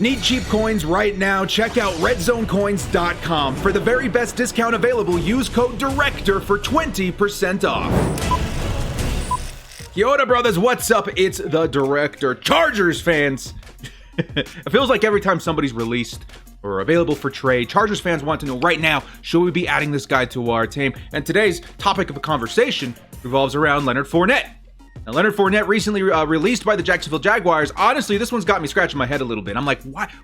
Need cheap coins right now? Check out redzonecoins.com. For the very best discount available, use code DIRECTOR for 20% off. Yoda brothers, what's up? It's the Director. Chargers fans! It feels like every time somebody's released or available for trade, Chargers fans want to know right now, should we be adding this guy to our team? And today's topic of a conversation revolves around Leonard Fournette. Now, Leonard Fournette recently released by the Jacksonville Jaguars. Honestly, this one's got me scratching my head a little bit. I'm like,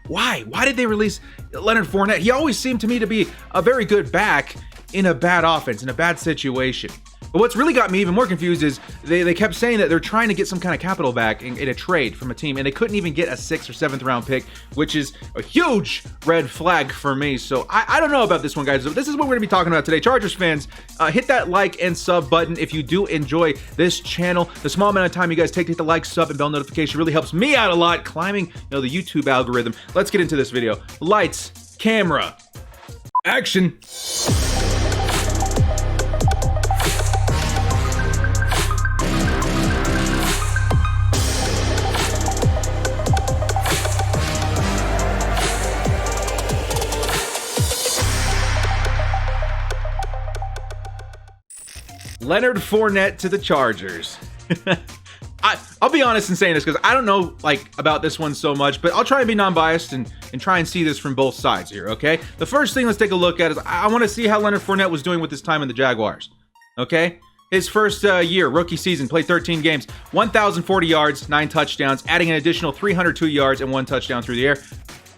why did they release Leonard Fournette? He always seemed to me to be a very good back in a bad offense, in a bad situation. But what's really got me even more confused is they kept saying that they're trying to get some kind of capital back in a trade from a team, and they couldn't even get a 6th or 7th round pick, which is a huge red flag for me. So I don't know about this one, guys. So this is what we're going to be talking about today. Chargers fans, hit that like and sub button if you do enjoy this channel. The small amount of time you guys take to hit the like, sub, and bell notification really helps me out a lot, climbing the YouTube algorithm. Let's get into this video. Lights, camera, action. Leonard Fournette to the Chargers. I'll be honest in saying this because I don't know about this one so much, but I'll try and be non-biased and try and see this from both sides here, okay? The first thing let's take a look at is I want to see how Leonard Fournette was doing with his time in the Jaguars, okay? His first year, rookie season, played 13 games, 1,040 yards, 9 touchdowns, adding an additional 302 yards and 1 touchdown through the air.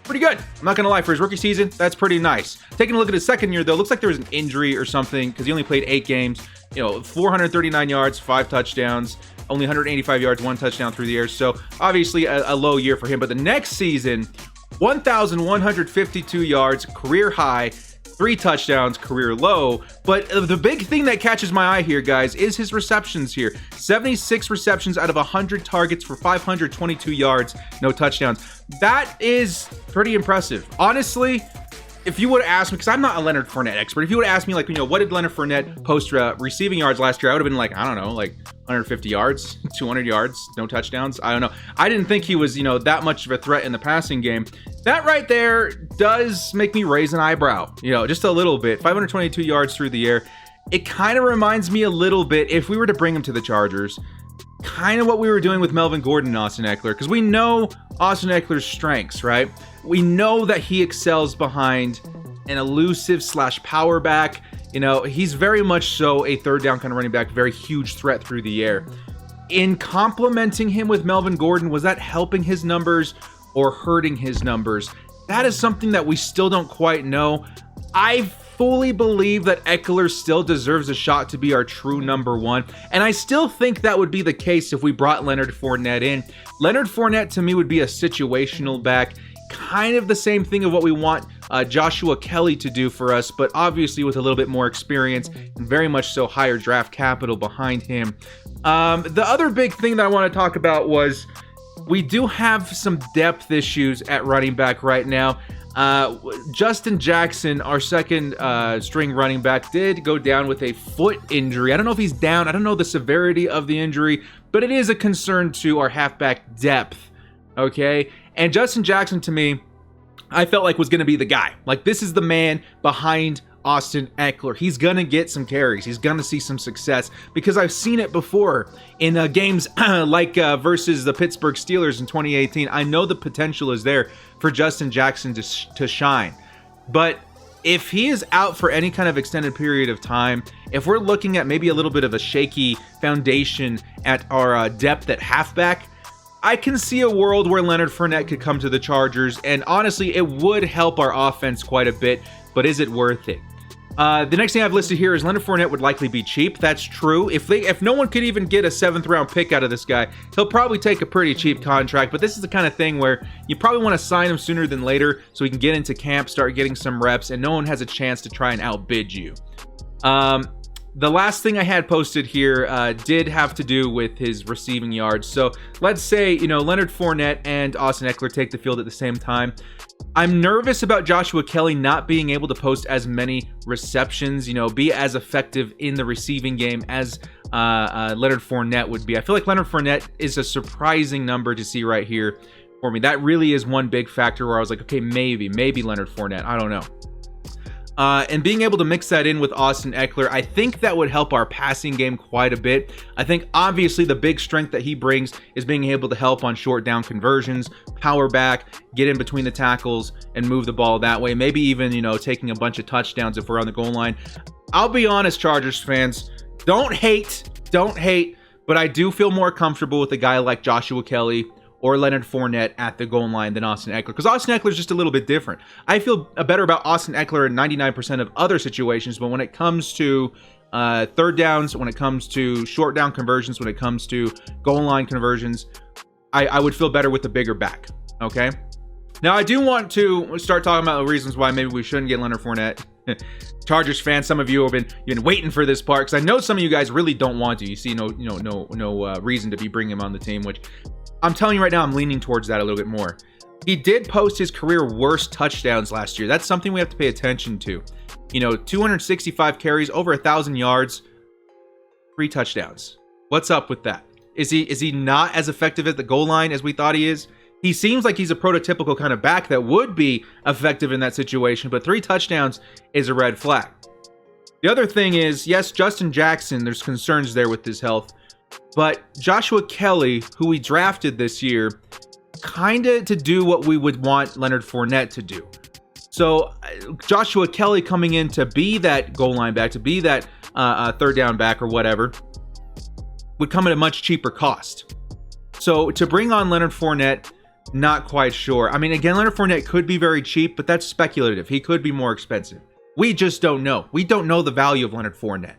Pretty good. I'm not going to lie, for his rookie season, that's pretty nice. Taking a look at his second year, though, looks like there was an injury or something because he only played 8 games. 439 yards, 5 touchdowns, only 185 yards, 1 touchdown through the air. So obviously a low year for him. But the next season, 1,152 yards, career high, 3 touchdowns, career low. But the big thing that catches my eye here, guys, is his receptions here. 76 receptions out of 100 targets for 522 yards, no touchdowns. That is pretty impressive. Honestly, if you would have asked me, because I'm not a Leonard Fournette expert, if you would have asked me, what did Leonard Fournette post receiving yards last year, I would have been like, I don't know, 150 yards, 200 yards, no touchdowns. I don't know. I didn't think he was, that much of a threat in the passing game. That right there does make me raise an eyebrow, just a little bit. 522 yards through the air. It kind of reminds me a little bit, if we were to bring him to the Chargers, kind of what we were doing with Melvin Gordon and Austin Ekeler, because we know Austin Ekeler's strengths, right? We know that he excels behind an elusive / power back. He's very much so a third down kind of running back, very huge threat through the air. In complementing him with Melvin Gordon, was that helping his numbers or hurting his numbers? That is something that we still don't quite know. I fully believe that Ekeler still deserves a shot to be our true number 1, and I still think that would be the case if we brought Leonard Fournette in. Leonard Fournette to me would be a situational back, kind of the same thing of what we want Joshua Kelly to do for us, but obviously with a little bit more experience and very much so higher draft capital behind him. The other big thing that I want to talk about was we do have some depth issues at running back right now. Justin Jackson, our second string running back, did go down with a foot injury. I don't know if he's down. I don't know the severity of the injury, but it is a concern to our halfback depth, okay? And Justin Jackson, to me, I felt like was going to be the guy. This is the man behind Austin Ekeler. He's going to get some carries. He's going to see some success because I've seen it before in games versus the Pittsburgh Steelers in 2018. I know the potential is there for Justin Jackson to shine. But if he is out for any kind of extended period of time, if we're looking at maybe a little bit of a shaky foundation at our depth at halfback, I can see a world where Leonard Fournette could come to the Chargers, and honestly, it would help our offense quite a bit, but is it worth it? The next thing I've listed here is Leonard Fournette would likely be cheap. That's true. If no one could even get a 7th round pick out of this guy, he'll probably take a pretty cheap contract, but this is the kind of thing where you probably want to sign him sooner than later so he can get into camp, start getting some reps, and no one has a chance to try and outbid you. The last thing I had posted here did have to do with his receiving yards. So let's say, Leonard Fournette and Austin Ekeler take the field at the same time. I'm nervous about Joshua Kelly not being able to post as many receptions, be as effective in the receiving game as Leonard Fournette would be. I feel like Leonard Fournette is a surprising number to see right here for me. That really is one big factor where I was like, okay, maybe Leonard Fournette. I don't know. And being able to mix that in with Austin Eckler, I think that would help our passing game quite a bit. I think obviously the big strength that he brings is being able to help on short down conversions, power back, get in between the tackles, and move the ball that way. Maybe even, taking a bunch of touchdowns if we're on the goal line. I'll be honest, Chargers fans, don't hate, but I do feel more comfortable with a guy like Joshua Kelly or Leonard Fournette at the goal line than Austin Eckler, because Austin Eckler is just a little bit different. I feel better about Austin Eckler in 99% of other situations, but when it comes to third downs, when it comes to short down conversions, when it comes to goal line conversions, I would feel better with the bigger back, okay? Now, I do want to start talking about the reasons why maybe we shouldn't get Leonard Fournette. Chargers fans, some of you have been waiting for this part, because I know some of you guys really don't want to. You see no reason to be bringing him on the team, which I'm telling you right now, I'm leaning towards that a little bit more. He did post his career worst touchdowns last year. That's something we have to pay attention to. 265 carries, over 1,000 yards, 3 touchdowns. What's up with that? Is he not as effective at the goal line as we thought he is? He seems like he's a prototypical kind of back that would be effective in that situation, but 3 touchdowns is a red flag. The other thing is, yes, Justin Jackson, there's concerns there with his health, but Joshua Kelly, who we drafted this year, kind of to do what we would want Leonard Fournette to do. So Joshua Kelly coming in to be that goal line back, to be that third down back or whatever, would come at a much cheaper cost. So to bring on Leonard Fournette, not quite sure. I mean, again, Leonard Fournette could be very cheap, but that's speculative. He could be more expensive. We just don't know. We don't know the value of Leonard Fournette.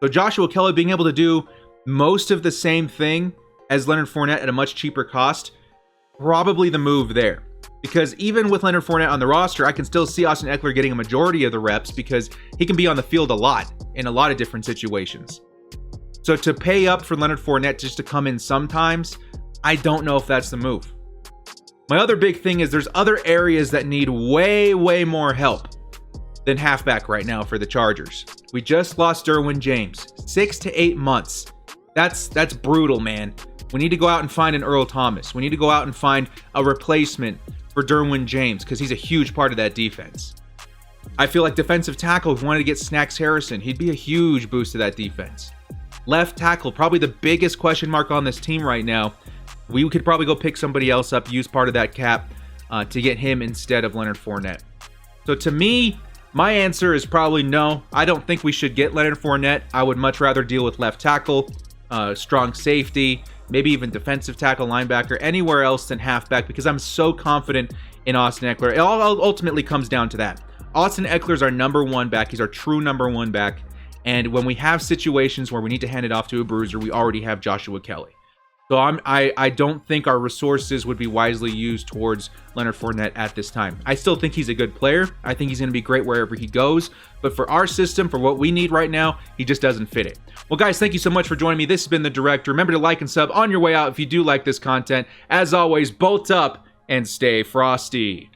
So Joshua Kelly being able to do most of the same thing as Leonard Fournette at a much cheaper cost, probably the move there. Because even with Leonard Fournette on the roster, I can still see Austin Eckler getting a majority of the reps because he can be on the field a lot in a lot of different situations. So to pay up for Leonard Fournette just to come in sometimes, I don't know if that's the move. My other big thing is there's other areas that need way more help than halfback right now for the Chargers. We just lost Derwin James. 6 to 8 months. That's brutal, man. We need to go out and find an Earl Thomas. We need to go out and find a replacement for Derwin James because he's a huge part of that defense. I feel like defensive tackle, if we wanted to get Snacks Harrison, he'd be a huge boost to that defense. Left tackle, probably the biggest question mark on this team right now. We could probably go pick somebody else up, use part of that cap to get him instead of Leonard Fournette. So to me, my answer is probably no. I don't think we should get Leonard Fournette. I would much rather deal with left tackle, strong safety, maybe even defensive tackle, linebacker, anywhere else than halfback because I'm so confident in Austin Eckler. It all ultimately comes down to that. Austin Eckler is our number one back. He's our true number one back. And when we have situations where we need to hand it off to a bruiser, we already have Joshua Kelly. So I don't think our resources would be wisely used towards Leonard Fournette at this time. I still think he's a good player. I think he's going to be great wherever he goes. But for our system, for what we need right now, he just doesn't fit it. Well, guys, thank you so much for joining me. This has been The Director. Remember to like and sub on your way out if you do like this content. As always, bolt up and stay frosty.